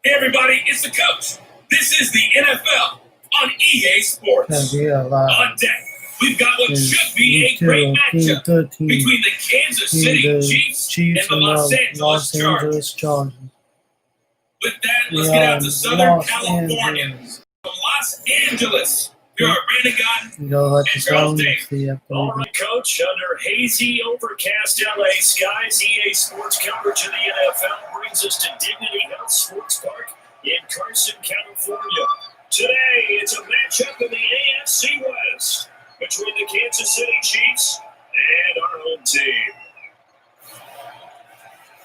Hey everybody, it's the coach. This is the NFL on EA Sports. On deck, we've got what should be a great matchup between the Kansas City Chiefs and the Los Angeles Chargers. With that, let's get out to Southern California. From Los Angeles, we are Renegade and Charles Davis. All right, Coach, under hazy, overcast LA skies, EA Sports coverage of the NFL brings us to Dignity Health Sports Park in Carson, California. Today, it's a matchup in the AFC West between the Kansas City Chiefs and our home team.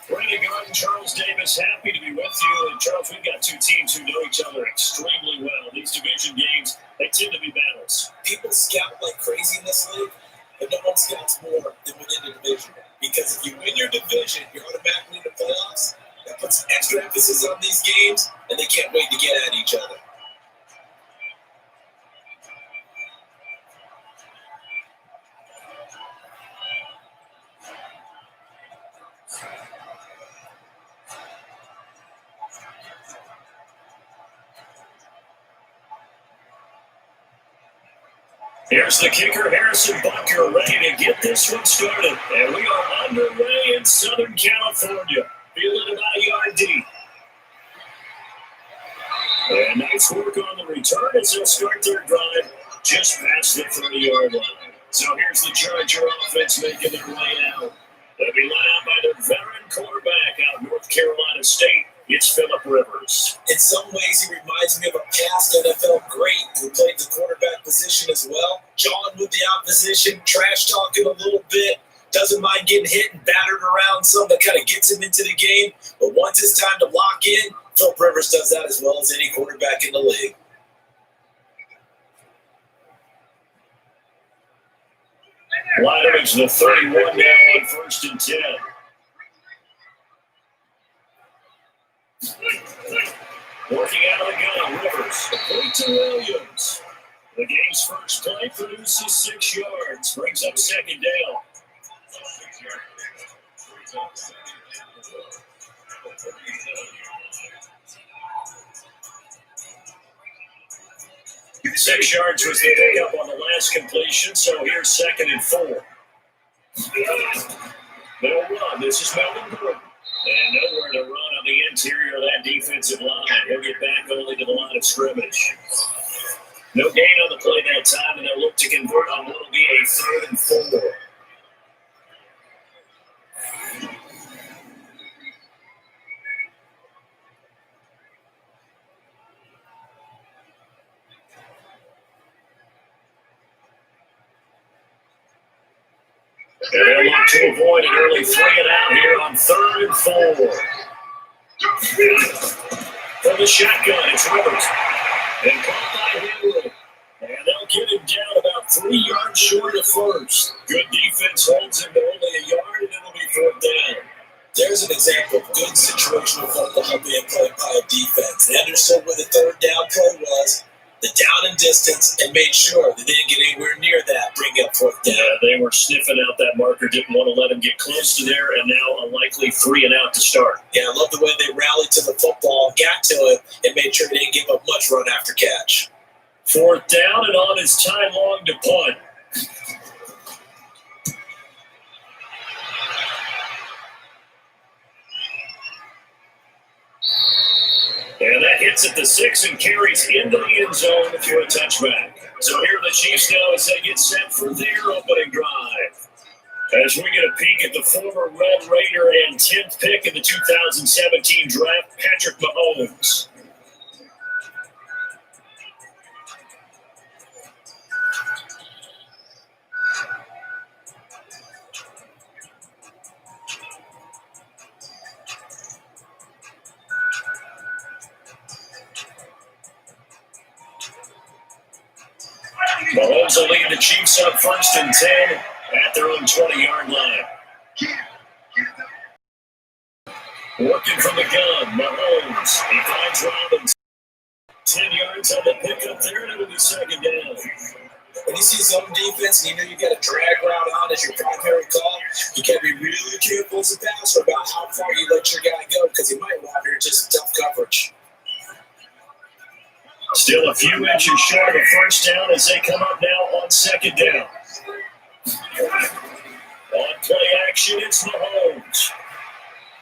Renegade and Charles Davis, happy to be with you. And Charles, we've got two teams who know each other extremely well. These division games, they tend to be battles. People scout like crazy in this league, but no one scouts more than within the division. Because if you win your division, you're automatically in the playoffs. That puts extra emphasis on these games, and they can't wait to get at each other. Here's the kicker, Harrison Butker, ready to get this one started. And we are underway in Southern California. Fielded about a yard deep. And nice work on the return as they'll start their drive just past the 30-yard line. So here's the Charger offense making their way out. They'll be led out by their veteran quarterback out of North Carolina State. It's Phillip Rivers. In some ways, he reminds me of a past NFL great who played the quarterback position as well. Jawing with the opposition, trash talking a little bit, doesn't mind getting hit and battered around some. That kind of gets him into the game. But once it's time to lock in, Phillip Rivers does that as well as any quarterback in the league. Line is the 31 now on 1st and 10. Working out of the gun, Rivers. Point to Williams. The game's first play produces 6 yards. Brings up second down. Six yards was the pickup on the last completion, so here's 2nd and 4. They'll run. This is Melvin Gordon. And nowhere to run on the interior of that defensive line. He'll get back only to the line of scrimmage. No gain on the play that time, and they'll look to convert on what will be a 3rd and 4. And they'll look to avoid an early 3-and-out here on 3rd and 4. From the shotgun, it's Rivers. And caught by Henry. And they'll get him down about 3 yards short of first. Good defense holds him to only a yard, and it'll be 4th down. There's an example of good situational football being played by a defense. They understood where the 3rd down play was, the down and distance, and made sure they didn't get anywhere near that, bring up 4th down. Yeah, they were sniffing out that marker, didn't want to let him get close to there, and now a likely 3-and-out to start. Yeah, I love the way they rallied to the football, got to it, and made sure they didn't give up much run after catch. 4th down, and on his time long to punt. And that hits at the 6 and carries into the end zone for a touchback. So here are the Chiefs now as they get set for their opening drive. As we get a peek at the former Red Raider and 10th pick in the 2017 draft, Patrick Mahomes. Mahomes will lead the Chiefs up 1st and 10 at their own 20-yard line. Working from the gun, Mahomes. He finds Robbins. 10 yards on the pickup there, and it'll be 2nd down. When you see zone defense and you know you got a drag route on as your primary call, you got to be really careful as a passer about how far you let your guy go because he might wander into some tough coverage. Still a few inches short of a first down as they come up now on second down. On play action, it's Mahomes.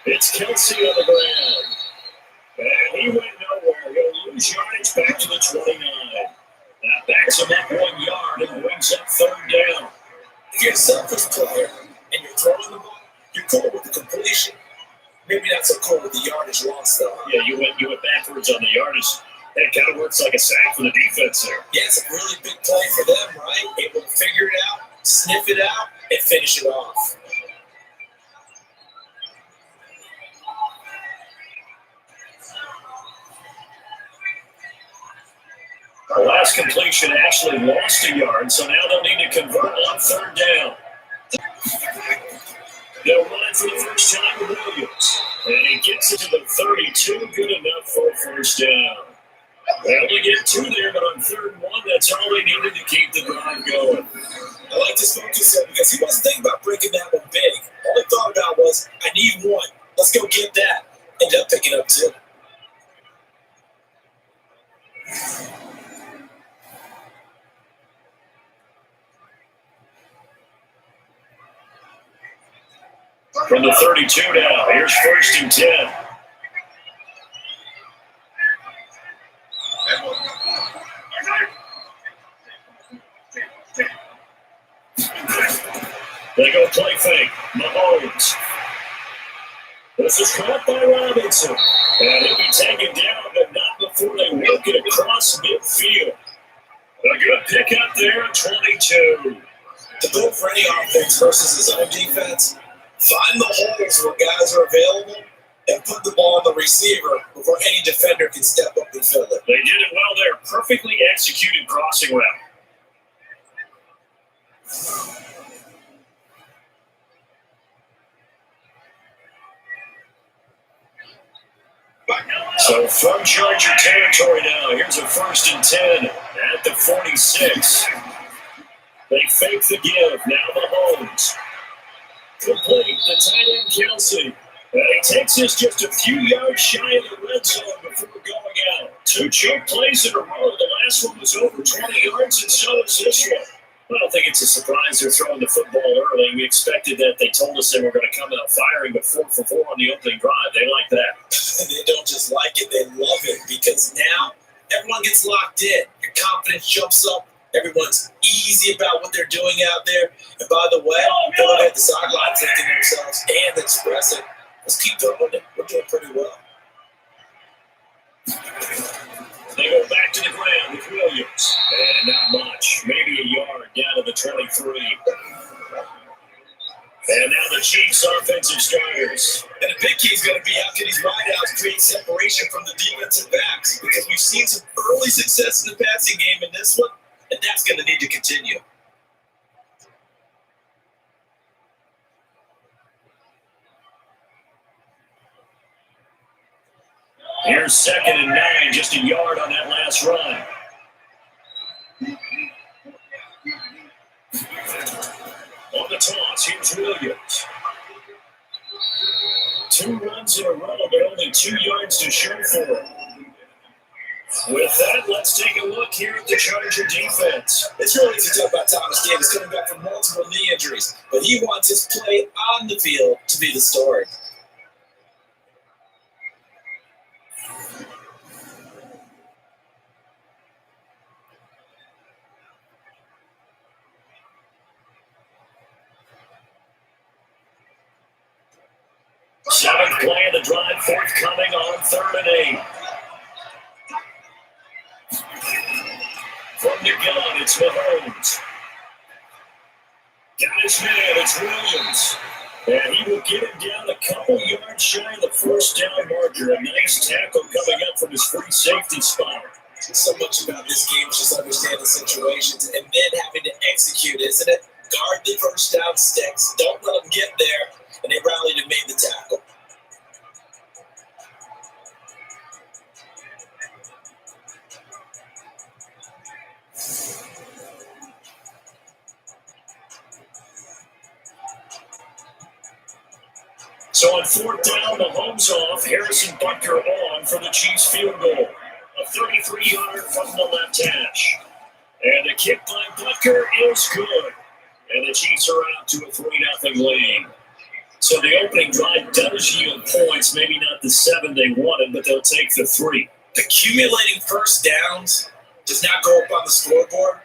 It's Kelsey on the ground. And he went nowhere. He'll lose yardage back to the 29. That backs him up 1 yard and brings up third down. If you're a selfish player and you're throwing the ball, you're cool with the completion. Maybe not so cool with the yardage loss, though. Yeah, you went backwards on the yardage. That kind of works like a sack for the defense there. Yeah, it's a really big play for them, right? Able to figure it out, sniff it out, and finish it off. The last completion actually lost a yard, so now they'll need to convert on third down. They'll run it for the first time with Williams. And he gets it to the 32, good enough for a first down. They only get 2 there, but on third and 1, that's all they needed to keep the drive going. I like this focus there because he wasn't thinking about breaking that one big. All he thought about was, I need 1. Let's go get that. Ended up picking up 2. From the 32 now, here's first and 10. They go play fake. Mahomes. This is caught by Robinson. And he'll be taken down, but not before they work it across midfield. A good pickup there at 22. To build for any offense versus his own defense, find the holes where guys are available and put the ball on the receiver before any defender can step up and fill it. They did it well there. Perfectly executed crossing route. So from Charger territory now, here's a first and 10 at the 46. They fake the give. Now Mahomes. Complete. The tight end Kelsey. And he takes this just a few yards shy of the red zone before going out. 2 choke plays in a row. The last one was over 20 yards, and so is this one. I don't think it's a surprise they're throwing the football early. We expected that. They told us they were going to come out firing, but 4 for 4 on the opening drive. They like that. They don't just like it, they love it, because now everyone gets locked in. Your confidence jumps up. Everyone's easy about what they're doing out there. And by the way, they're looking at the sideline thinking to themselves and expressing, let's keep throwing it. We're doing pretty well. They go back to the ground with Williams. And not much. Maybe a yard down to the 23. And now the Chiefs' offensive starters. And the big key is going to be how can these wideouts create separation from the defensive backs? Because we've seen some early success in the passing game in this one, and that's going to need to continue. Here's second and 9, just a yard on that last run. On the toss, here's Williams. 2 runs in a row, but only 2 yards to show for it. With that, let's take a look here at the Charger defense. It's really easy to talk about Thomas Davis coming back from multiple knee injuries, but he wants his play on the field to be the story. Seventh play of the drive forthcoming on 3rd and 8. From the gun, it's Mahomes. Got his man, it's Williams. And he will get it down a couple yards shy of the first down marker. A nice tackle coming up from his free safety spot. So much about this game is just understanding situations and then having to execute, isn't it? Guard the first down sticks. Don't let them get there. And they rallied and made the tackle. So on 4th down, Mahomes off, Harrison Butker on for the Chiefs field goal. A 33-yarder from the left hash. And the kick by Butker is good. And the Chiefs are out to a 3-0 lead. So the opening drive does yield points, maybe not the 7 they wanted, but they'll take the 3. Accumulating first downs does not go up on the scoreboard,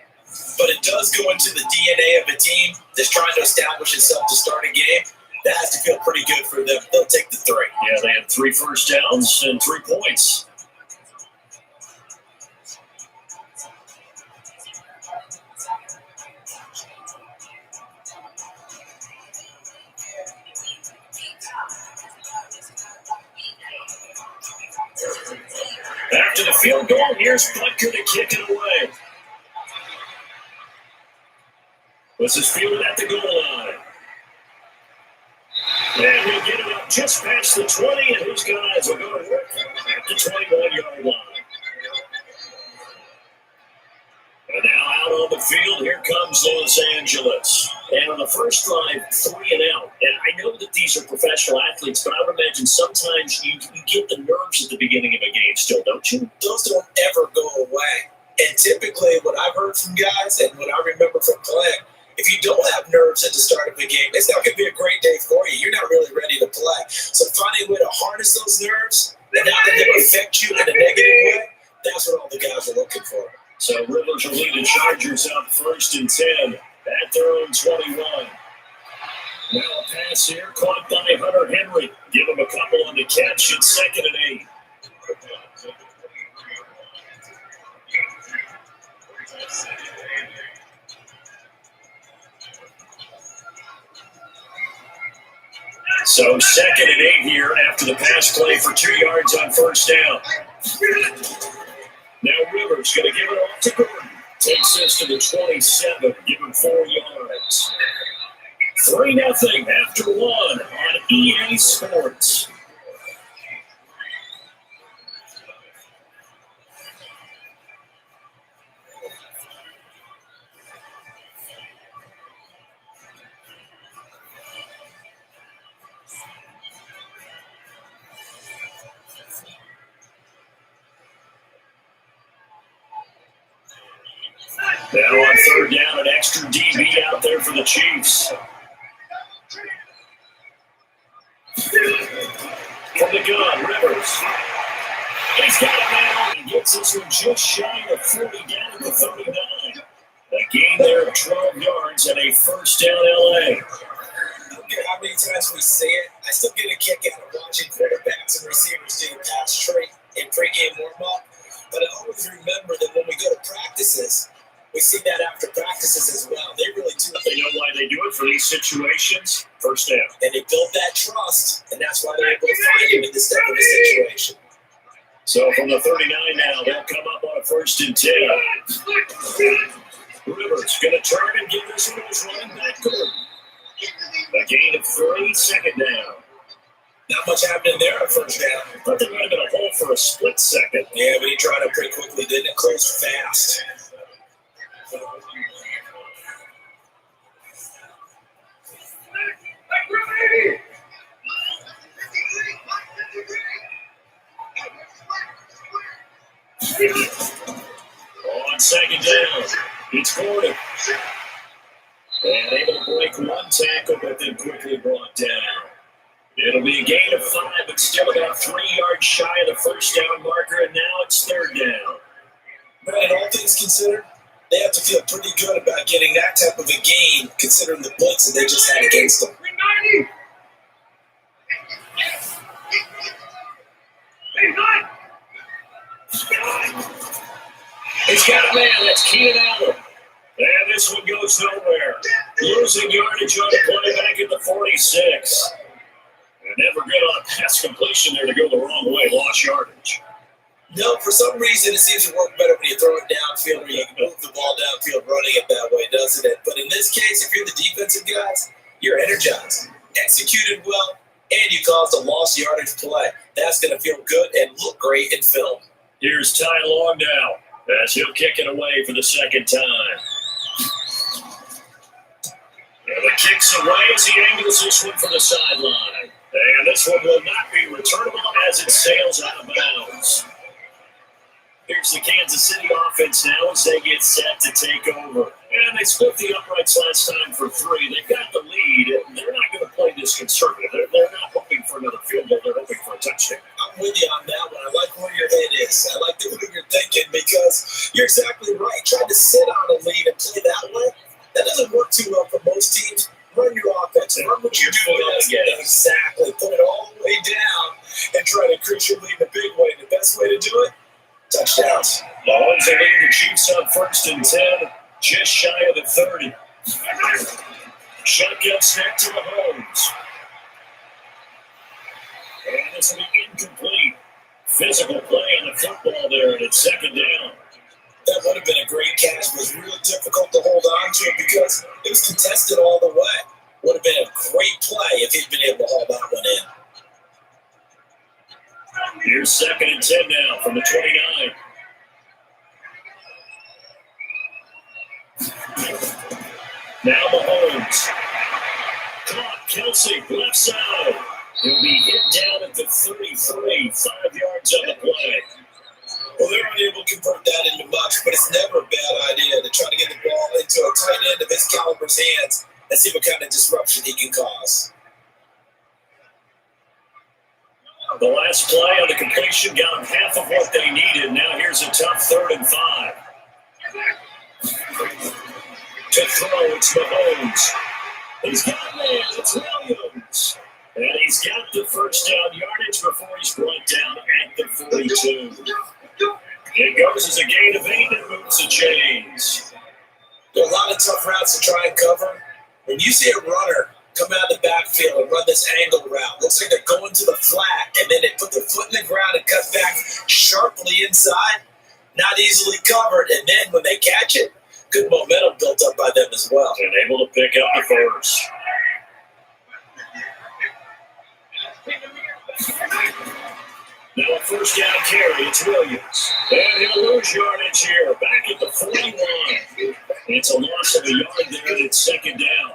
but it does go into the DNA of a team that's trying to establish itself to start a game. That has to feel pretty good for them. They'll take the 3. Yeah, they had 3 first downs and 3 points. After the field goal, here's Butker to kick it away. This is fielded at the goal line. And he'll get it up just past the 20, and his guys will go to work at the 21-yard line. And now out on the field, here comes Los Angeles. And on the first drive, 3 and out. And I know that these are professional athletes, but I would imagine sometimes you get the nerves at the beginning of a game still, don't you? Those don't ever go away. And typically what I've heard from guys and what I remember from playing, if you don't have nerves at the start of a game, it's not going to be a great day for you. You're not really ready to play. So finding a way to harness those nerves and not let them affect you in a negative way, that's what all the guys are looking for. So Rivers are leading Chargers up 1st and 10 at their own 21. Now a pass here caught by Hunter Henry. Give him a couple on the catch. It's 2nd and 8. So 2nd and 8 here after the pass play for 2 yards on first down. Now Rivers going to give it off to Gordon. Takes this to the 27. Give him 4 yards. 3-0 after 1 on EA Sports. Now on 3rd down, an extra DB out there for the Chiefs. From the gun, Rivers. He's got it now. He gets this one just shy of 40 down at the 39. A gain there of 12 yards and a first down LA. I don't care how many times we say it, I still get a kick out of watching quarterbacks and receivers do the pass trait in pregame warm-up. But I always remember that when we go to practices, we see that after practices as well. They really do. They know why they do it for these situations. First down. And they build that trust, and that's why they're able to find him in this type of a situation. So from the 39 now, they'll come up on a 1st and 10. Rivers going to turn and give this one to his running back Gordon. A gain of 3, 2nd down. Not much happening there on first down. Thought there might have been a hole for a split second. Yeah, but he tried it pretty quickly, didn't it? Closed fast. On 2nd down, it's Gordon. And able to break one tackle, but then quickly brought down. It'll be a gain of 5, but still about 3 yards shy of the first down marker, and now it's 3rd down. But all things considered, they have to feel pretty good about getting that type of a gain, considering the blitz that they just had against them. He's got a man. That's Keenan Allen. And this one goes nowhere. Losing yardage on the play back at the 46. And never good on a pass completion there to go the wrong way. Lost yardage. No, for some reason it seems to work better when you throw it downfield or you can move the ball downfield running it that way, doesn't it? But in this case, if you're the defensive guys, you're energized, executed well, and you caused a lost yardage play. That's going to feel good and look great in film. Here's Ty Long now as he'll kick it away for the 2nd time. And the kick's away as he angles this one for the sideline. And this one will not be returnable as it sails out of bounds. Here's the Kansas City offense now as they get set to take over. And they split the uprights last time for 3. They've got the lead. They're not going to play this conservative. They're not hoping for another field goal. They're hoping for a touchdown. I'm with you on that one. I like where your head is. I like the way you're thinking because you're exactly right. Trying to sit on a lead and play that way, that doesn't work too well for most teams. Run your offense. Run what you do best. Exactly. Put it all the way down and try to increase your lead in a big way. The best way to do it, touchdowns. Mahomes will lead the Chiefs on 1st and 10, just shy of the 30. Shotgun snap to Mahomes. And this will be incomplete. Physical play on the football there, and it's 2nd down. That would have been a great catch. It was real difficult to hold on to it because it was contested all the way. Would have been a great play if he'd been able to haul that one in. Here's 2nd and 10 now from the 29. Now Mahomes. Caught Kelsey, left side. He'll be hit down at the 33, 5 yards on the play. Well, they're unable to convert that into much, but it's never a bad idea to try to get the ball into a tight end of his caliber's hands and see what kind of disruption he can cause. The last play on the completion got them half of what they needed. Now here's a tough 3rd and 5. To throw, it's Mahomes. He's got man, it's Williams. And he's got the first down yardage before he's brought down at the 42. It goes as a gain of 8 and moves the chains. There are a lot of tough routes to try and cover. When you see a runner come out of the backfield and run this angle route, looks like they're going to the flat, and then they put their foot in the ground and cut back sharply inside, not easily covered, and then when they catch it, good momentum built up by them as well. And able to pick up the first. Now a first down carry, it's Williams. And he'll lose yardage here, back at the 41. It's a loss of a yard there, and it's 2nd down.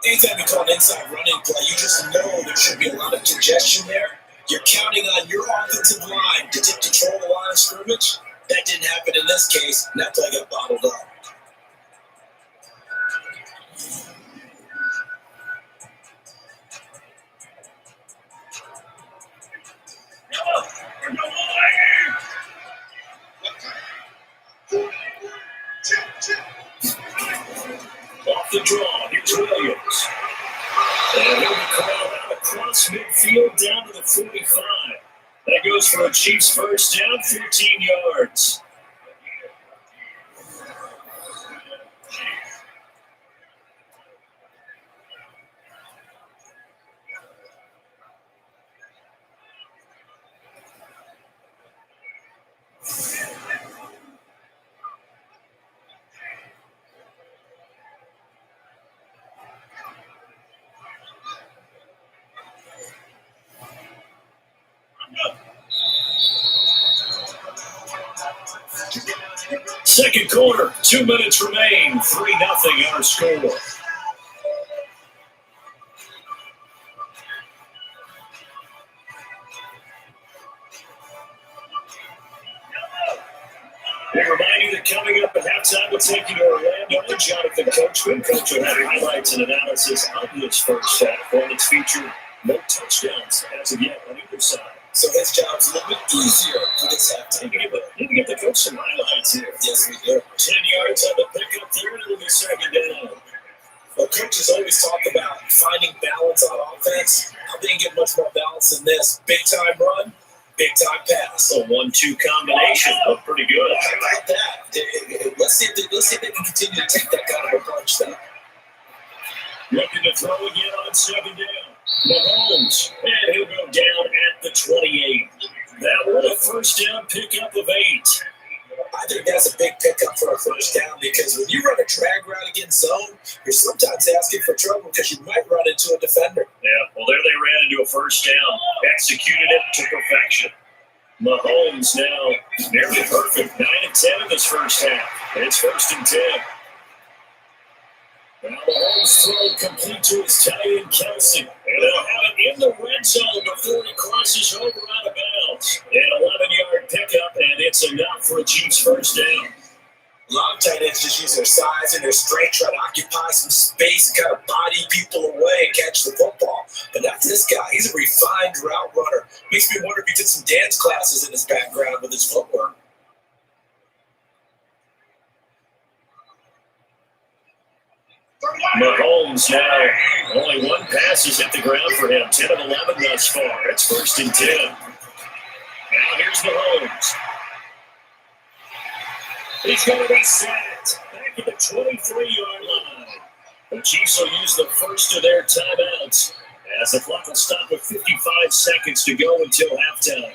Anytime you call an inside running play, you just know there should be a lot of congestion there. You're counting on your offensive line to take control of the line of scrimmage. That didn't happen in this case, and that play got bottled up. Off the draw, here's Williams. And he'll be called out across midfield down to the 45. That goes for a Chiefs first down, 15 yards. Second quarter, 2 minutes remain, 3-0 our score. We remind you that coming up at halftime, we'll take you to Orlando. Jonathan Coachman. Coach will have highlights and analysis of this first half. One that's featured no touchdowns as of yet on either side. So his job's a little bit easier for this halftime. You can get the coach some highlights here. Yes, we do. 10 yards on the pickup there, and it'll be 2nd down. Well, coaches always talk about finding balance on offense. I didn't get much more balance than this. Big time run, big time pass. A 1-2 combination looked pretty good. I like that. Let's see if they can continue to take that kind of approach, though. Looking to throw again on 2nd down. Mahomes, and he'll go down at the 28. That was a first down pickup of 8. I think that's a big pickup for a first down because when you run a drag route against zone, you're sometimes asking for trouble because you might run into a defender. Yeah, well, there they ran into a first down, executed it to perfection. Mahomes now nearly perfect, 9 and 10 in this first half. It's 1st and 10. Now Mahomes throw complete to his tight end Kelsey. And they'll have it in the red zone before he crosses over out of bounds. An 11-yard pickup, and it's it's enough for a Chiefs first down. A lot of tight ends just use their size and their strength, try to occupy some space and kind of body people away and catch the football. But not this guy. He's a refined route runner. Makes me wonder if he took some dance classes in his background with his footwork. Mahomes now, only one pass has hit the ground for him. 10 of 11 thus far. It's 1st and 10. Now here's Mahomes. He's going to be sacked back at the 23-yard line. The Chiefs will use the first of their timeouts as the clock will stop with 55 seconds to go until halftime.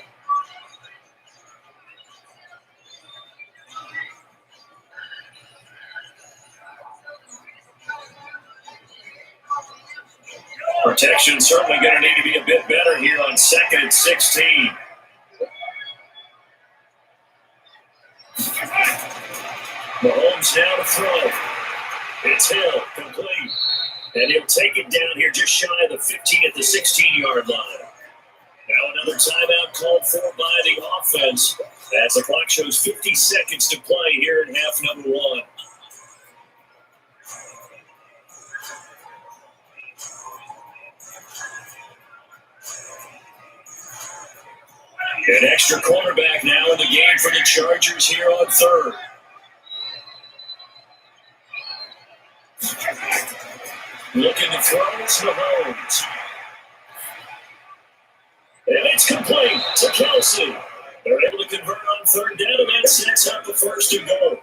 Protection certainly going to need to be a bit better here on 2nd and 16. Mahomes now to throw. It's Hill, complete. And he'll take it down here just shy of the 15 at the 16-yard line. Now another timeout called for by the offense as the clock shows 50 seconds to play here in half number 1. An extra cornerback now in the game for the Chargers here on 3rd. Looking to throw is Mahomes. And it's complete to Kelce. They're able to convert on 3rd down, and that sets up the 1st and goal.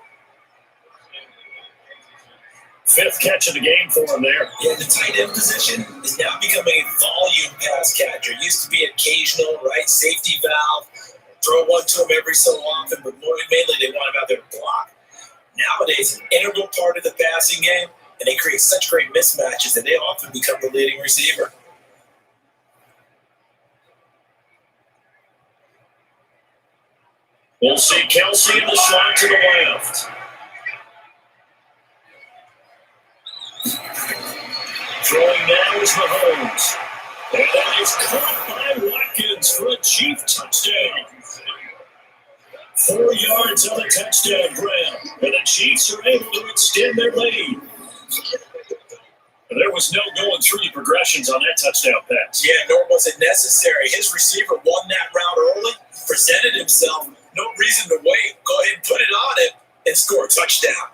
5th catch of the game for him there. Yeah, the tight end position is now becoming a volume pass catcher. It used to be occasional, right? Safety valve. Throw one to him every so often, but mainly they want him out there to block. Nowadays, an integral part of the passing game, and they create such great mismatches that they often become the leading receiver. We'll see Kelce in the slot to the left. Throwing now is Mahomes. And that is caught by Watkins for a Chief touchdown. 4 yards on the touchdown grab. And the Chiefs are able to extend their lead. There was no going through the progressions on that touchdown pass. Yeah, nor was it necessary. His receiver won that route early, presented himself. No reason to wait. Go ahead and put it on him and score a touchdown.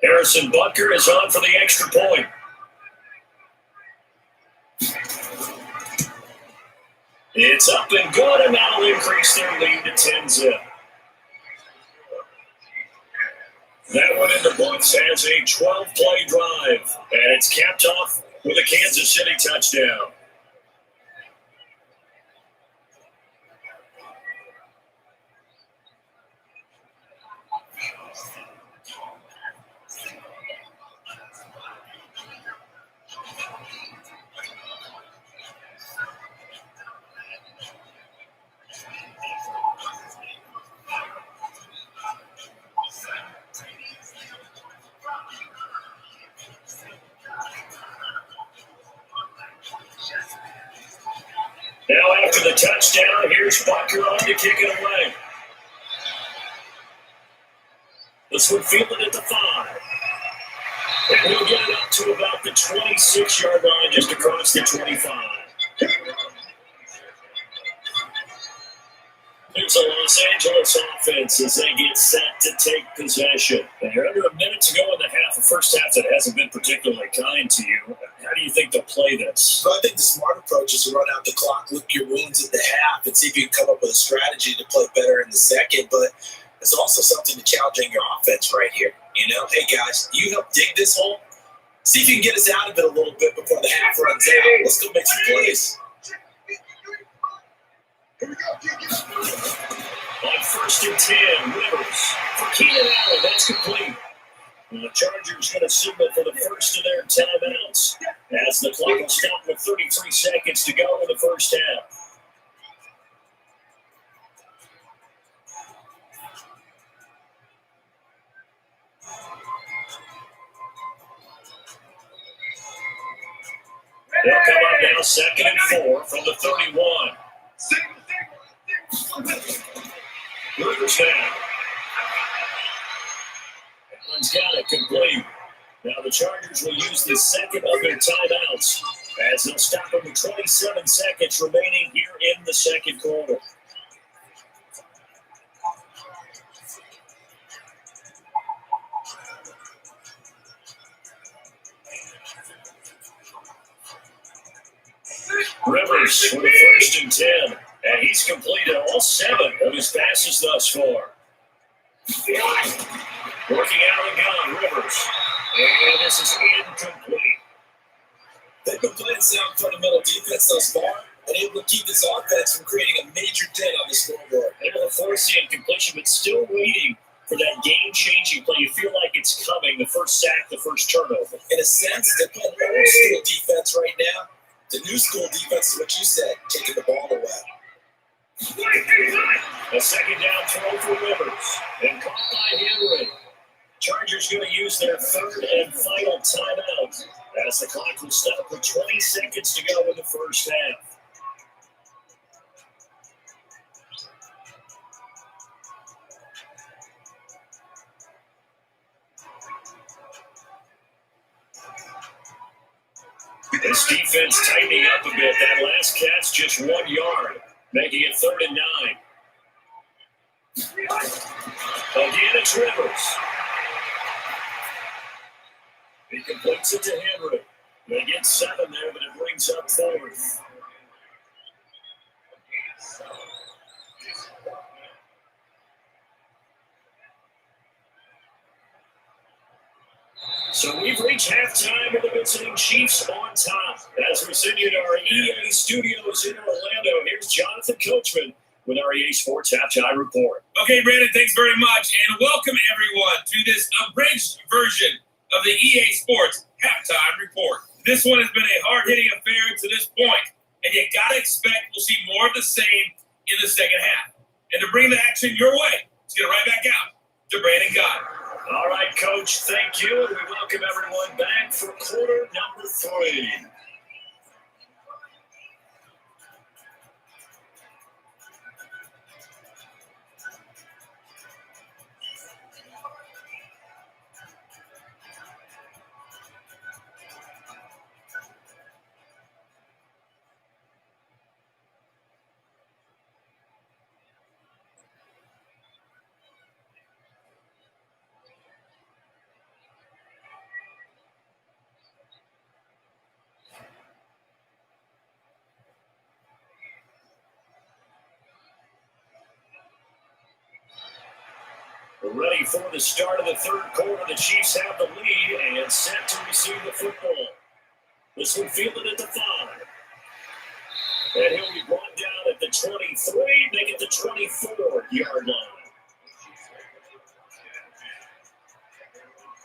Harrison Butker is on for the extra point. It's up and good, and that'll increase their lead to 10-zip. That one in the books has a 12-play drive, and it's capped off with a Kansas City touchdown. Now after the touchdown, here's Butker on to kick it away. This one fielded at the 5. And he'll get it up to about the 26-yard line, just across the 25. Here's a Los Angeles offense as they get set to take possession. And you're under a minute to go in the half, the first half that hasn't been particularly kind to you. How do you think they'll play this? Well, I think the smart approach is to run out the clock, lick your wounds at the half, and see if you can come up with a strategy to play better in the second. But there's also something to challenging your offense right here. You know, hey, guys, you help dig this hole. See if you can get us out of it a little bit before the half runs out. Let's go make some plays. On 1st and 10, Rivers for Keenan Allen. That's complete. And the Chargers going to signal for the first of their timeouts as the clock will stop with 33 seconds to go in the first half. They'll come up now 2nd and 4 from the 31. first half. Allen's got it complete. Now the Chargers will use the second of their timeouts as they'll stop them with 27 seconds remaining here in the second quarter. Rivers for the 1st and 10, and he's completed all 7 of his passes thus far. Working out of the gun, Rivers. And this is incomplete. They've been playing sound fundamental defense thus far and able to keep this offense from creating a major dent on the scoreboard. Able to force the incompletion, but still waiting for that game-changing play. You feel like it's coming, the first sack, the first turnover. In a sense, they're playing old school defense right now. The new school defense is what you said, taking the ball away. A second down throw for Rivers, and caught by Henry. Chargers going to use their 3rd and final timeout as the clock will stop with 20 seconds to go in the first half. This defense tightening up a bit. That last catch just 1 yard, making it 3rd and 9. Again, it's Rivers. He completes it to Henry. They get 7 there, but it brings up 4th. So we've reached halftime with the visiting Chiefs on top. As we send you to our EA studios in Orlando, here's Jonathan Coachman with our EA Sports Halftime Report. Okay, Brandon, thanks very much. And welcome, everyone, to this abridged version of the EA Sports Halftime Report. This one has been a hard-hitting affair to this point, and you got to expect we'll see more of the same in the second half. And to bring the action your way, let's get it right back out to Brandon Goddard. All right, Coach, thank you. And we welcome everyone back for quarter number 3. Ready for the start of the third quarter. The Chiefs have the lead and set to receive the football. This one fielded at the 5. And he'll be brought down at the 23, make it the 24-yard line.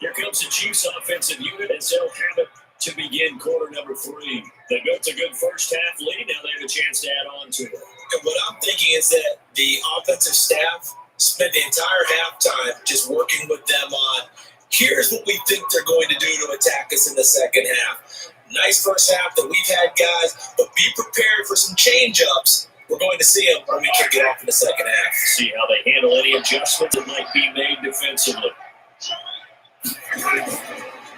Here comes the Chiefs offensive unit as they'll have it to begin quarter number 3. They built a good first half lead. Now they have a chance to add on to it. And what I'm thinking is that the offensive staff spent the entire halftime just working with them on, here's what we think they're going to do to attack us in the second half. Nice first half that we've had, guys, but be prepared for some change-ups. We're going to see them when we kick it off in the second half. See how they handle any adjustments that might be made defensively.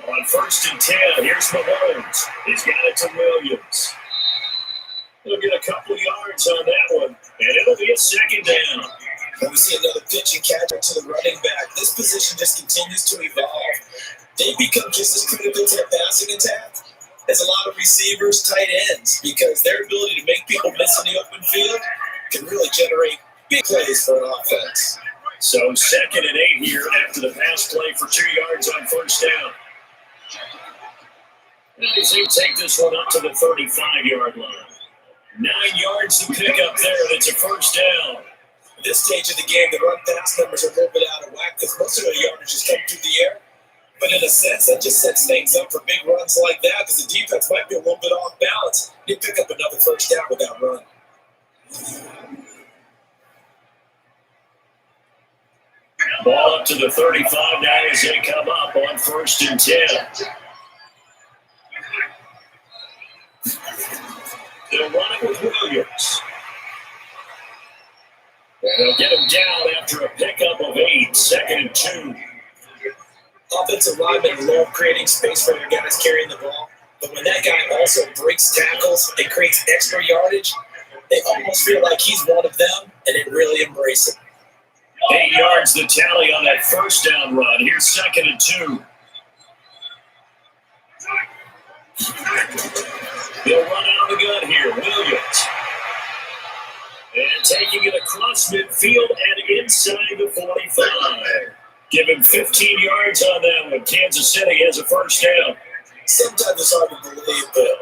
On 1st and 10, here's Mahomes. He's got it to Williams. He'll get a couple of yards on that one, and it'll be a second down. And we see another pitch and catch to the running back. This position just continues to evolve. They become just as critical to the passing attack as a lot of receivers, tight ends, because their ability to make people miss in the open field can really generate big plays for an offense. So 2nd and 8 here after the pass play for 2 yards on 1st down. And he's going to take this one up to the 35-yard line. 9 yards to pick up there, and it's a 1st down. At this stage of the game, the run-pass numbers are a little bit out of whack because most of the yardage is coming through the air. But in a sense, that just sets things up for big runs like that because the defense might be a little bit off balance. You pick up another 1st down with that run. Ball up to the 35 now as they come up on 1st and 10. They'll run it with Williams. They'll get him down after a pickup of 8, 2nd and 2. Offensive linemen love creating space for their guys carrying the ball, but when that guy also breaks tackles and creates extra yardage, they almost feel like he's one of them, and they really embrace him. 8 yards the tally on that first down run. Here's 2nd and 2. They'll run out of the gun here. Williams. And taking it across midfield and inside the 45. Give him 15 yards on that one. Kansas City has a first down. Sometimes it's hard to believe, but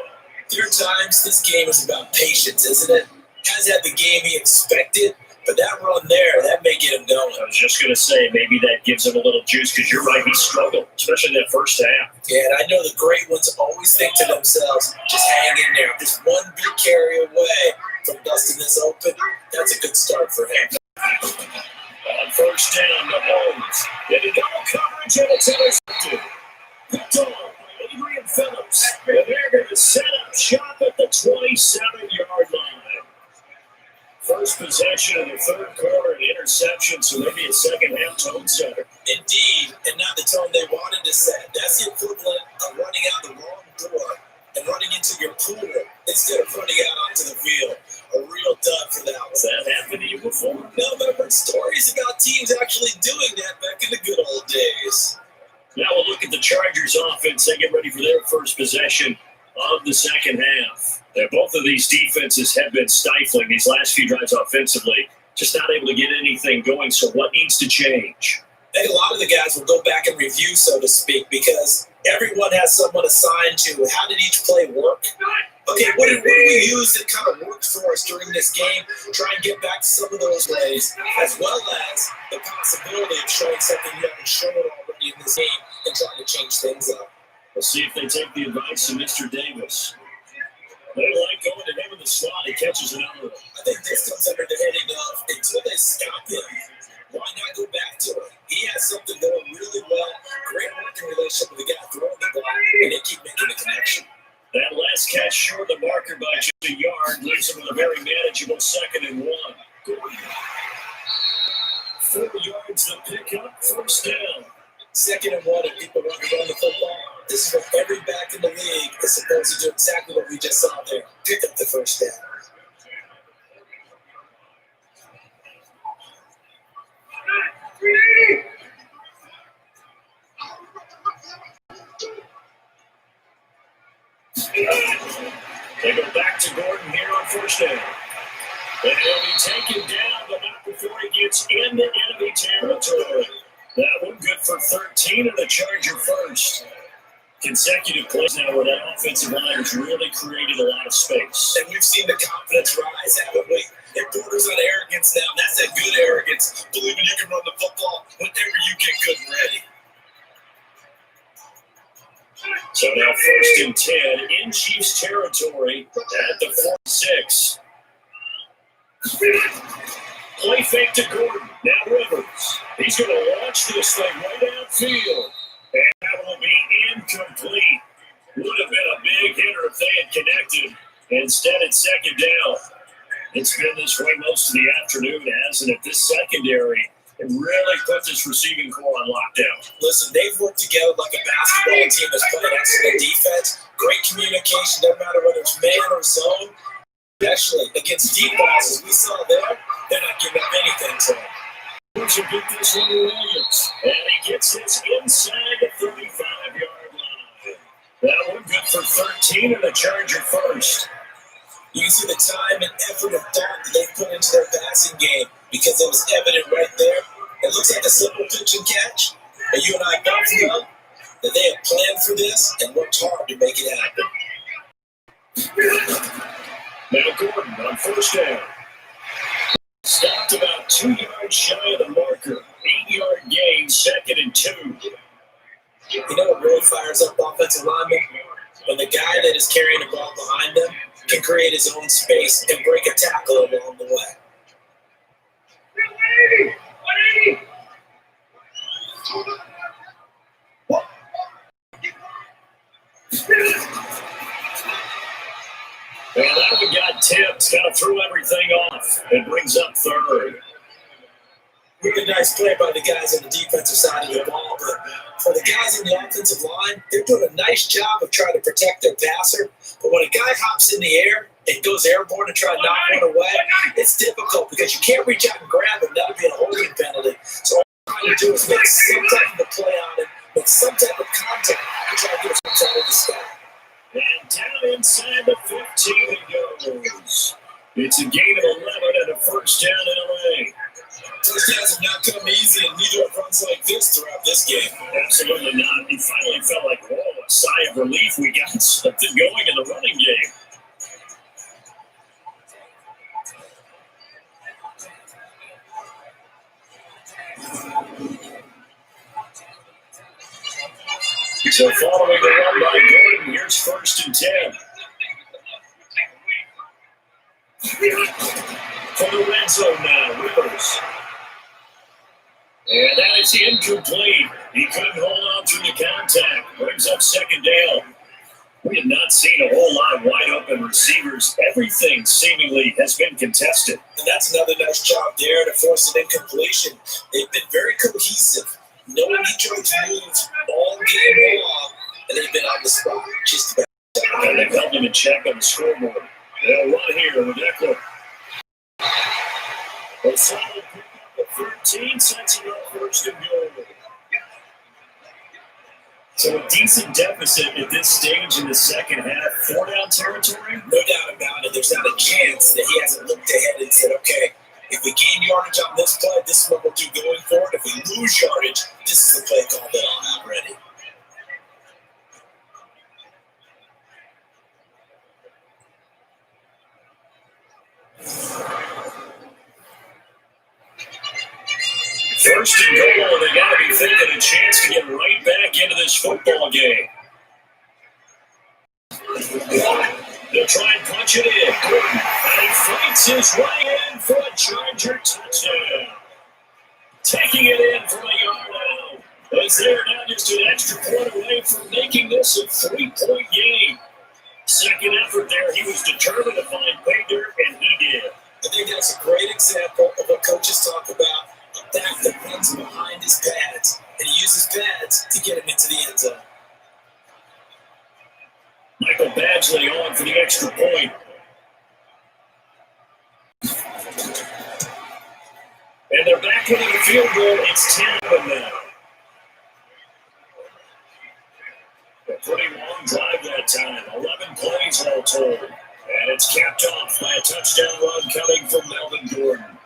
there are times this game is about patience, isn't it? Has had the game he expected, but that run there, that may get him going. I was just going to say, maybe that gives him a little juice, because you're right, he struggled, especially in that first half. Yeah, and I know the great ones always think to themselves, just hang in there. Just one big carry away from busting this open. That's a good start for him. On first down, Mahomes. Into double coverage, and it's intercepted. Picked off by Adrian Phillips. And they're going to set up shop at the 27-yard line. First possession of the third quarter, an interception, so maybe a second half tone setter. Indeed, and not the tone they wanted to set. That's the equivalent of running out the wrong door and running into your pool instead of running out onto the field. A real dud for that one. Has that happened to you before? No, but I've heard stories about teams actually doing that back in the good old days. Now we'll look at the Chargers offense. They get ready for their first possession of the second half. Now, both of these defenses have been stifling these last few drives offensively, just not able to get anything going. So what needs to change? I think a lot of the guys will go back and review, so to speak, because everyone has someone assigned to how did each play work. Okay, what did we use that kind of worked for us during this game? Try and get back to some of those plays, as well as the possibility of showing something you haven't shown already in this game and trying to change things up. We'll see if they take the advice of Mr. Davis. They like going to him in the slot. He catches it out of it. I think this comes under the heading of until they stop him, why not go back to him? He has something going really well. Great working relationship with the guy throwing the ball, and they keep making the connection. That last catch short the marker by just a yard leaves him with a very manageable 2nd and 1. 4 yards to pick up, first down. 2nd and 1, and people want to run the football. This is what every back in the league is supposed to do, exactly what we just saw there. Pick up the first down. They go back to Gordon here on first down. And he'll be taken down, but not before he gets into enemy territory. That one good for 13 and the Charger first. Consecutive plays now where that offensive line has really created a lot of space. And we've seen the confidence rise, haven't we? It borders on arrogance now, and that's that good arrogance. Believing you can run the football whenever you get good and ready. So now 1st and 10 in Chiefs territory at the 46. Play fake to Gordon. Now Rivers. He's going to launch this thing right outfield. And that will be incomplete. Would have been a big hitter if they had connected. Instead, it's 2nd down. It's been this way most of the afternoon, hasn't it? This secondary, it really put this receiving core on lockdown. Listen, they've worked together like a basketball team that's playing excellent defense. Great communication, doesn't matter whether it's man or zone. Especially against deep balls, as we saw there, they're not giving up anything to them. To get this into Williams, and he gets this inside the 35-yard line. That one good for 13 and the Charger first. You can see the time and effort and thought that they put into their passing game because it was evident right there. It looks like a simple pitch and catch, but you and I both know that they have planned for this and worked hard to make it happen. Now Gordon on first down. Stopped about 2 yards shy of the marker. 8-yard gain, 2nd and 2. You know what really fires up offensive linemen? When the guy that is carrying the ball behind them can create his own space and break a tackle along the way. 180. Well, that one got tipped, kind of threw everything off. It brings up 3rd. Really nice play by the guys on the defensive side of the ball, but for the guys on the offensive line, they're doing a nice job of trying to protect their passer. But when a guy hops in the air and goes airborne to try to knock one away, it's difficult because you can't reach out and grab him. That would be a holding penalty. So all you're trying to do is make some type of a play on it, make some type of contact to try to get us inside of the stop. And down inside the 15 it goes. It's a gain of 11 and a first down in LA. Touchdowns have not come easy, and neither have runs like this throughout this game. Absolutely not. It finally felt like, whoa, a sigh of relief. We got something going in the running game. So following the run by Gordon, here's first and 10. For the red zone now, Rivers. And that is incomplete. He couldn't hold on through the contact. Brings up second down. We have not seen a whole lot of wide open receivers. Everything seemingly has been contested. And that's another nice job there to force an incompletion. They've been very cohesive. Knowing each other's moves all game long, and they've been on the spot just about. And they've held them in check on the scoreboard. They'll run here with Eckler. A solid pickup of 13, sets it up first and goal. So a decent deficit at this stage in the second half. 4-down territory? No doubt about it. There's not a chance that he hasn't looked ahead and said, okay, if we gain yardage on this play, this is what we'll do going forward. If we lose yardage, this is the play call that I'll have ready. First and goal, and they got to be thinking a chance to get right back into this football game. They'll try and punch it in. Gordon, and he fights his way in for a Charger touchdown. Taking it in from a yard out. As they're now just an extra point away from making this a 3-point game. Second effort there, he was determined to find pay dirt, and he did. I think that's a great example of what coaches talk about. A back that runs behind his pads, and he uses pads to get him into the end zone. Michael Badgley on for the extra point. And they're back winning the field goal. It's 10 of them now. A pretty long drive that time. 11 plays all told. And it's capped off by a touchdown run coming from Melvin Gordon.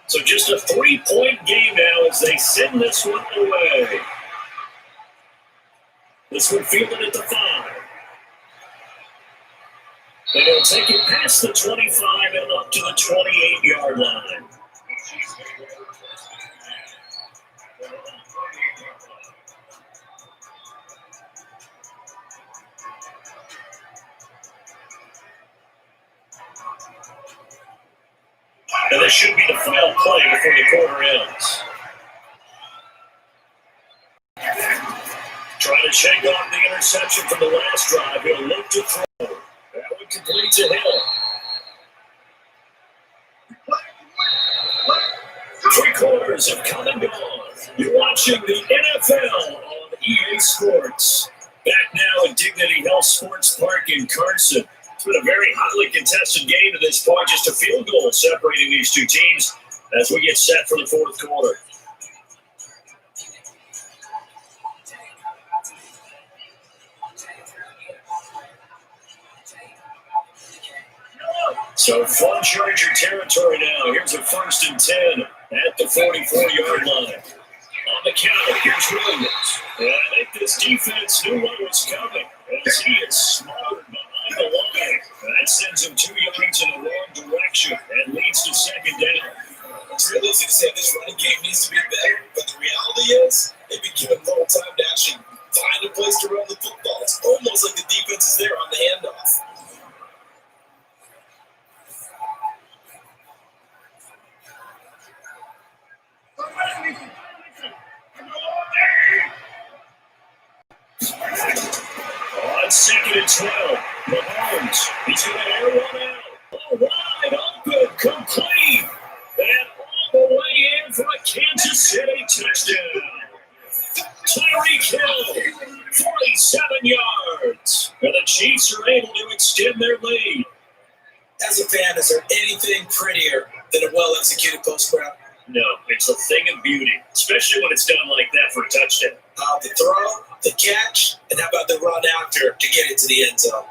So just a 3-point game now as they send this one away. This one fielded at the 5. And they'll take it past the 25 and up to the 28-yard line. And this should be the final play before the quarter ends. Trying to shake off the interception from the last drive. He'll look to throw. That one complete to Hill. 3 quarters have come and gone. You're watching the NFL on EA Sports. Back now at Dignity Health Sports Park in Carson. It's been a very hotly contested game to this point. Just a field goal separating these two teams as we get set for the fourth quarter. So fun Charger territory now. Here's a first and 10 at the 44-yard line. On the counter, here's Williams. Yeah, I think this defense knew what was coming as he is smothered behind the line. That sends him 2 yards in the wrong direction and leads to second down. It's real easy to say this running game needs to be better, but the reality is they've been given little time to actually find a place to run the football. It's almost like the defense is there on the handoff. On 2nd and 12, Mahomes, he's going to air one out. All wide open, complete. And all the way in for a Kansas City touchdown. Tyreek Hill, 47 yards. And the Chiefs are able to extend their lead. As a fan, is there anything prettier than a well-executed post route? No, it's a thing of beauty, especially when it's done like that for a touchdown. The throw, the catch, and how about the run after to get into the end zone?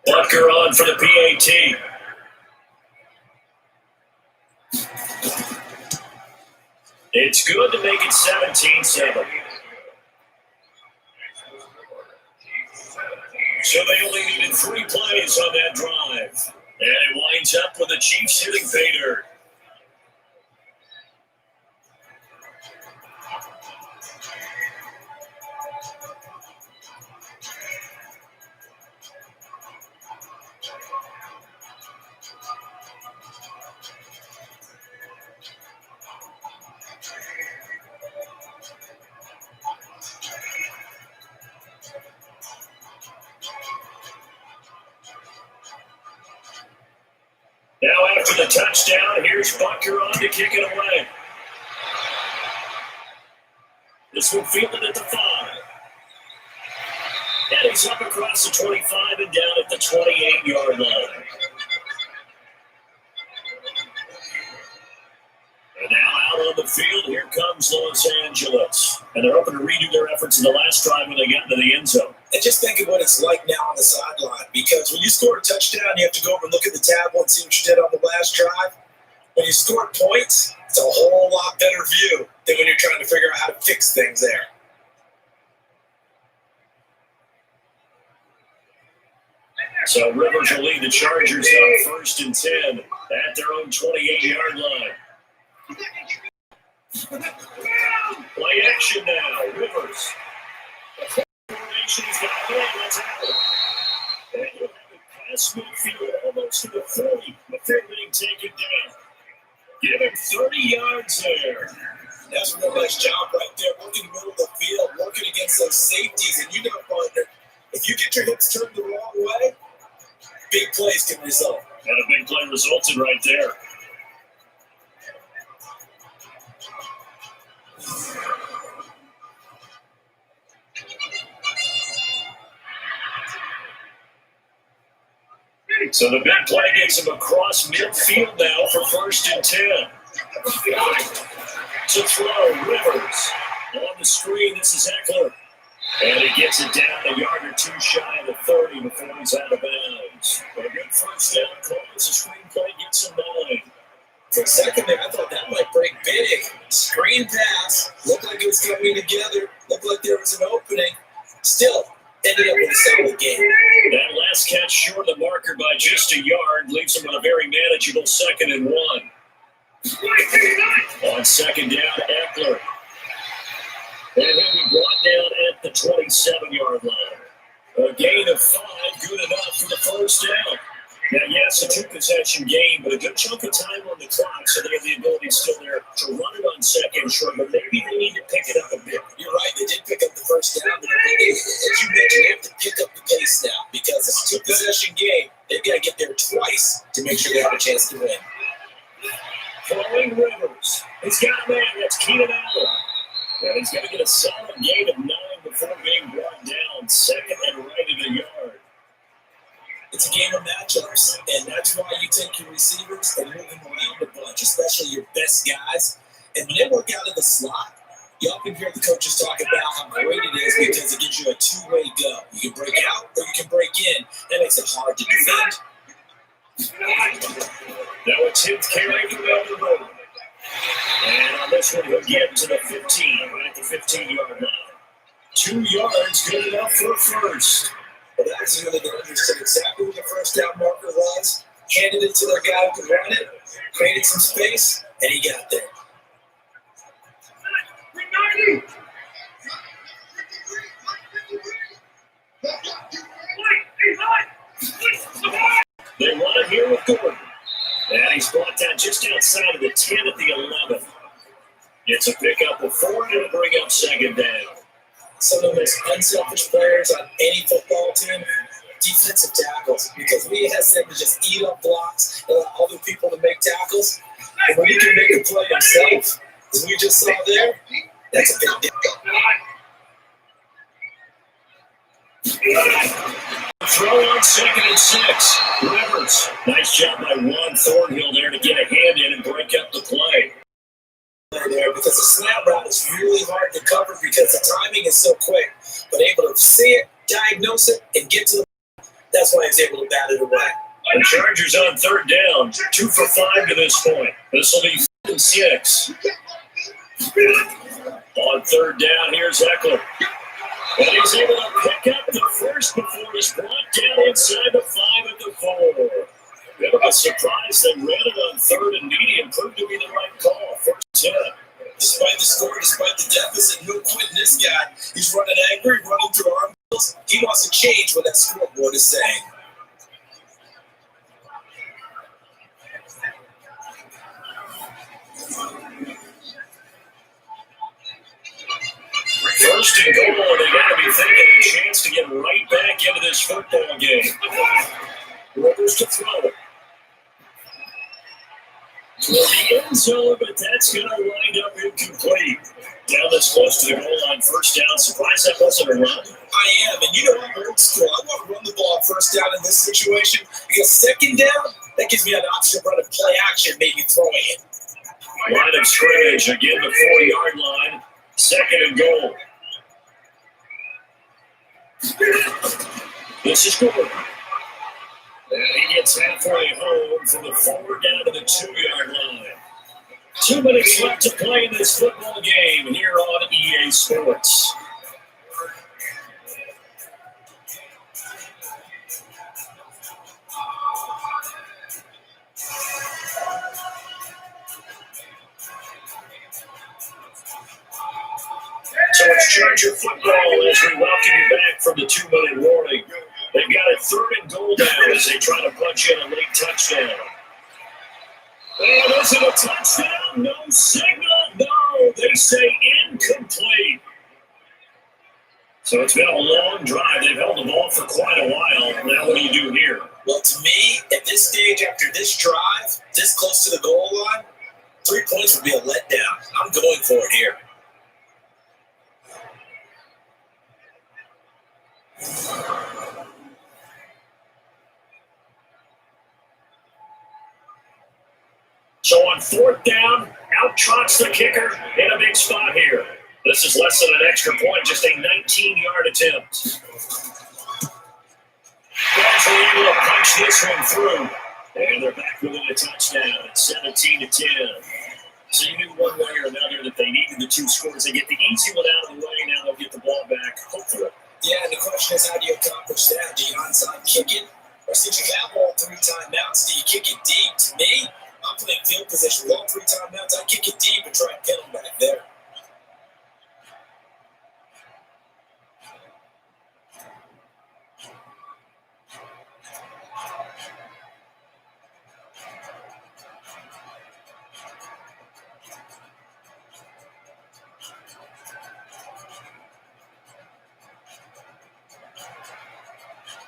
Bucker on for the PAT. It's good to make it 17-7. So they only needed 3 plays on that drive. And it winds up with the Chiefs hitting pay dirt. Now after the touchdown, here's Bucker on to kick it away. This one fielded at the 5. And he's up across the 25 and down at the 28-yard line. And now out on the field, here comes Los Angeles. And they're hoping to redo their efforts in the last drive when they got into the end zone. And just think of what it's like now on the sideline. Because when you score a touchdown, you have to go over and look at the tablet and see what you did on the last drive. When you score points, it's a whole lot better view than when you're trying to figure out how to fix things there. So Rivers will lead the Chargers up 1st and 10 at their own 28-yard line. Play action now, Rivers. Formation's got a play, let's have it. And he'll have it past midfield almost to the 40 before being taken down. Give him 30 yards there. That's a real nice job right there, working in the middle of the field, working against those safeties. And you know, partner, if you get your hips turned the wrong way, big plays can result. And a big play resulted right there. So the big play gets him across midfield now for 1st and 10. To throw, Rivers. On the screen, this is Eckler. And he gets it down a yard or 2 shy of the 30 before he's out of bounds. But a good first down call as the screen play gets him 9. For a second there, I thought that might break big. Screen pass. Looked like it was coming together. Looked like there was an opening. Still, ended up with a solid game. That last catch short of the marker by just a yard leaves him with a very manageable 2nd and 1. On 2nd down, Eckler. And he'll be brought down at the 27-yard line. A gain of 5, good enough for the first down. Now, yes, a 2-possession game, but a good chunk of time on the clock, so they have the ability still there to run it on 2nd short, but maybe they need to pick it up a bit. You're right, they did pick up the first down, but as you mentioned, they have to pick up the pace now because it's a 2-possession game. They've got to get there twice to make sure they have a chance to win. Throwing Rivers. He's got a man, that's Keenan Allen. And he's going to get a solid gain of 9 before being brought down, 2nd and right in the yard. It's a game of matchups, and that's why you take your receivers and move them around a bunch, especially your best guys. And when they work out of the slot, you often hear the coaches talk about how great it is because it gives you a two-way go. You can break out or you can break in. That makes it hard to defend. Now a 10th carry from Elder Road. And on this one, he'll get to the 15, right at the 15-yard line. 2 yards, good enough for a first. But that's really good. Understood exactly what the first down marker was, handed it to their guy who could run it, created some space, and he got there. They run it here with Gordon. And he's brought down just outside of the 10 at the 11. It's a pickup of 4 and it'll bring up second down. Some of the most unselfish players on any football team, defensive tackles, because we ask them to just eat up blocks and allow other people to make tackles. And when he can make a play himself, as we just saw there, that's a big deal. Throw on 2nd and 6. Rivers. Nice job by Juan Thornhill there to get a hand in and break up the play. There because the slant route is really hard to cover because the timing is so quick. But able to see it, diagnose it, and get to the that's why he's able to bat it away. The Chargers on 3rd down. 2 for 5 to this point. This will be 4th and 6. On 3rd down, here's Eckler. And he's able to pick up the first before he's brought down inside the 5 at the 4. Bit of a surprise they ran it on 3rd and medium. Proved to be the right call. 1st 10. Despite the score, despite the deficit, no quitting this guy. He's running angry, running through arm bills. He wants to change what that scoreboard is saying. First and goal, they got to be thinking a chance to get right back into this football game. Rivers to throw it. To the end zone, but that's going to wind up incomplete. Down this close to the goal line, 1st down. Surprised that wasn't a run. I am, and you know I'm old school. I want to run the ball 1st down in this situation because 2nd down, that gives me an option of running play action, maybe throwing it. Line of scrimmage, again the 4-yard line. 2nd and goal. This is Gordon. And he gets halfway home from the 4 down to the 2-yard line. 2 minutes left to play in this football game here on EA Sports. So it's Charger football as we welcome you back from the 2-minute warning. They've got a 3rd and goal down as they try to punch in a late touchdown. And is it a touchdown? No signal. No, they say incomplete. So it's been a long drive. They've held the ball for quite a while. Now what do you do here? Well, to me, at this stage, after this drive, this close to the goal line, 3 points would be a letdown. I'm going for it here. So on 4th down, out trots the kicker in a big spot here. This is less than an extra point, just a 19-yard attempt. Browns are able to punch this one through. And they're back within a touchdown at 17-10. So you knew one way or another that they needed the 2 scores. They get the easy one out of the way, now they'll get the ball back, hopefully. Yeah, and the question is, how do you accomplish that? Do you onside kick it? Or since you have all 3 timeouts, do you kick it deep? To me, I'm playing field position with all 3 timeouts. I kick it deep and try and get them back there.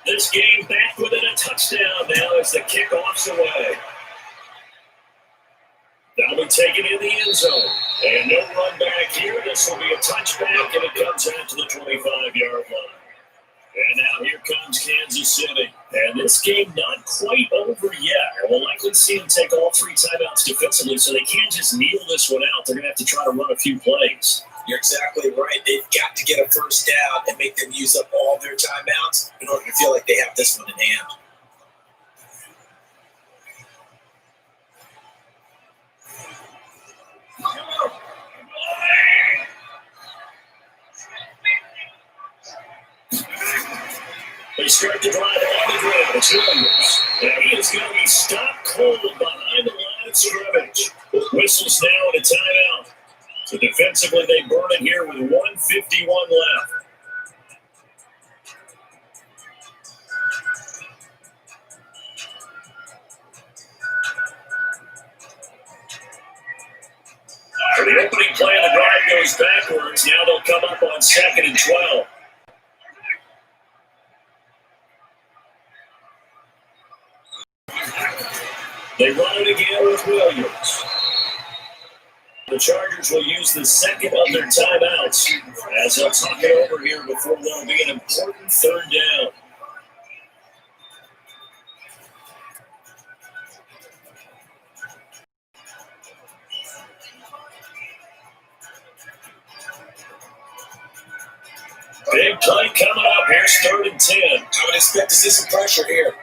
This game back within a touchdown now as the kickoff's away. That'll be taken in the end zone. And no run back here. This will be a touchback, and it comes out to the 25-yard line. And now here comes Kansas City. And this game not quite over yet. We'll likely see them take all 3 timeouts defensively, so they can't just kneel this one out. They're going to have to try to run a few plays. You're exactly right. They've got to get a first down and make them use up all their timeouts in order to feel like they have this one in hand. They start the drive on the ground. It's Williams. And he is going to be stopped cold behind the line of scrimmage. Whistles now and a timeout. So defensively, they burn it here with 1:51 left. For the opening play of the drive goes backwards. Now they'll come up on 2nd and 12. They run it again with Williams. The Chargers will use the second of their timeouts as they'll talk it over here before there'll be an important 3rd down. Big play coming up here, 3rd and 10. I would expect to see some pressure here.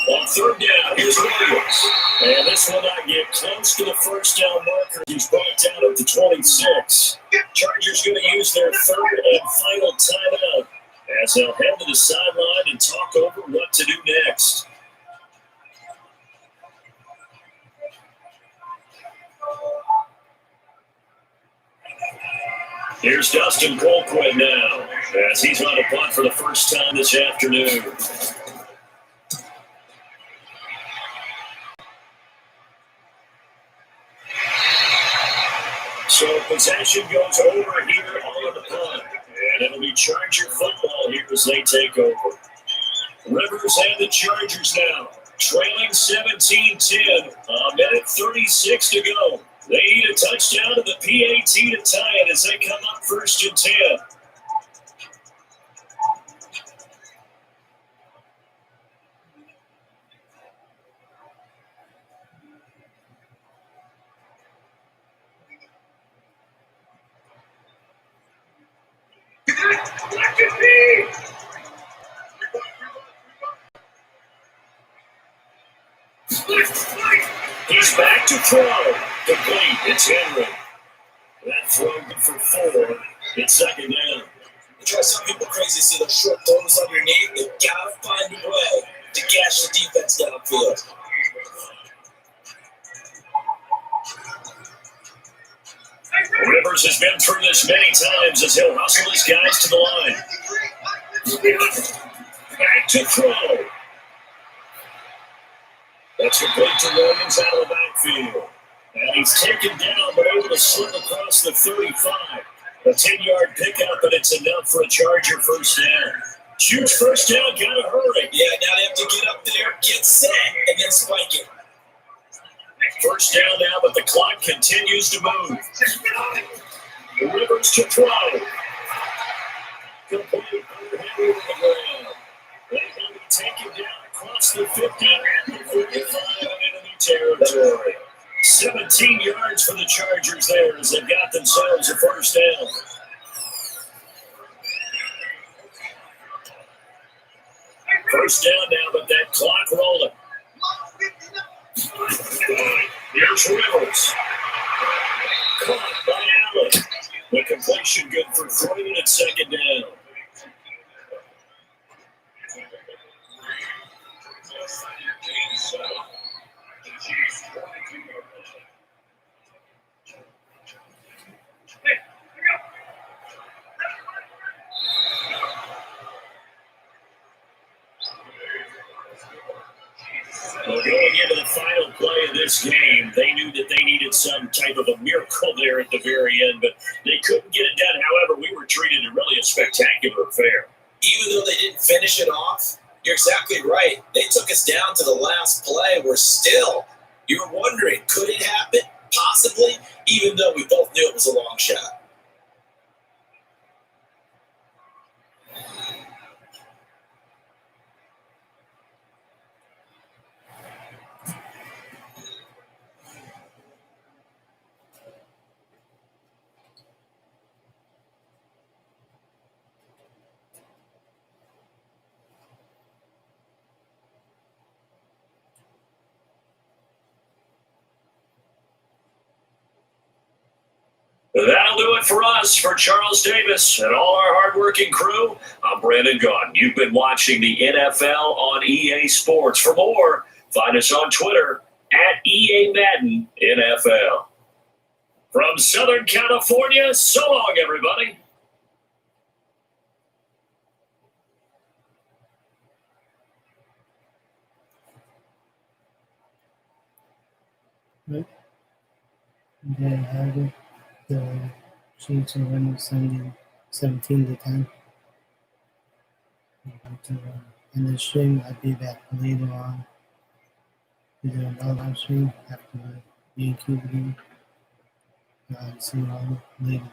On 3rd down, here's Williams. And this will not get close to the first down marker. He's brought down at the 26. Chargers going to use their 3rd and final timeout as they'll head to the sideline and talk over what to do next. Here's Dustin Colquitt now as he's on a punt for the first time this afternoon. So possession goes over here on the punt, and it'll be Charger football here as they take over. Rivers and the Chargers now, trailing 17-10, a minute 36 to go. They need a touchdown to the PAT to tie it as they come up 1st and 10. He's back to throw. Complete. It's Henry. That throw good for 4. It's 2nd down. You try some people crazy see those short throws underneath. They've got to find a way to gash the defense downfield. Rivers has been through this many times as he'll hustle his guys to the line. Back to throw. That's complete to Williams out of the backfield. And he's taken down, but able to slip across the 35. A 10-yard pickup, and it's enough for a Charger first down. Huge first down, gotta hurry. Yeah, now they have to get up there, get set, and then spike it. First down now, but the clock continues to move. Rivers to throw. Complete under Henry to the ground. They're going to take him down across the 50 and the 45 and enemy territory. 17 yards for the Chargers there as they've got themselves a first down. First down now, but that clock rolling. Here's Rivers. Caught by Allen. The completion good for 3 and it's 2nd down. Well, going into the final play of this game, they knew that they needed some type of a miracle there at the very end, but they couldn't get it done. However, we were treated to really a spectacular affair. Even though they didn't finish it off, you're exactly right. They took us down to the last play. We're still, you were wondering, could it happen? Possibly, even though we both knew it was a long shot. That'll do it for us. For Charles Davis and all our hardworking crew, I'm Brandon Gaudin. You've been watching the NFL on EA Sports. For more, find us on Twitter at EA Madden NFL. From Southern California, so long, everybody. Right. They had it. The Chiefs are winning Sunday 17-10. In the stream, I'll be back later on. Either a live stream after the GameCube game. See you all later.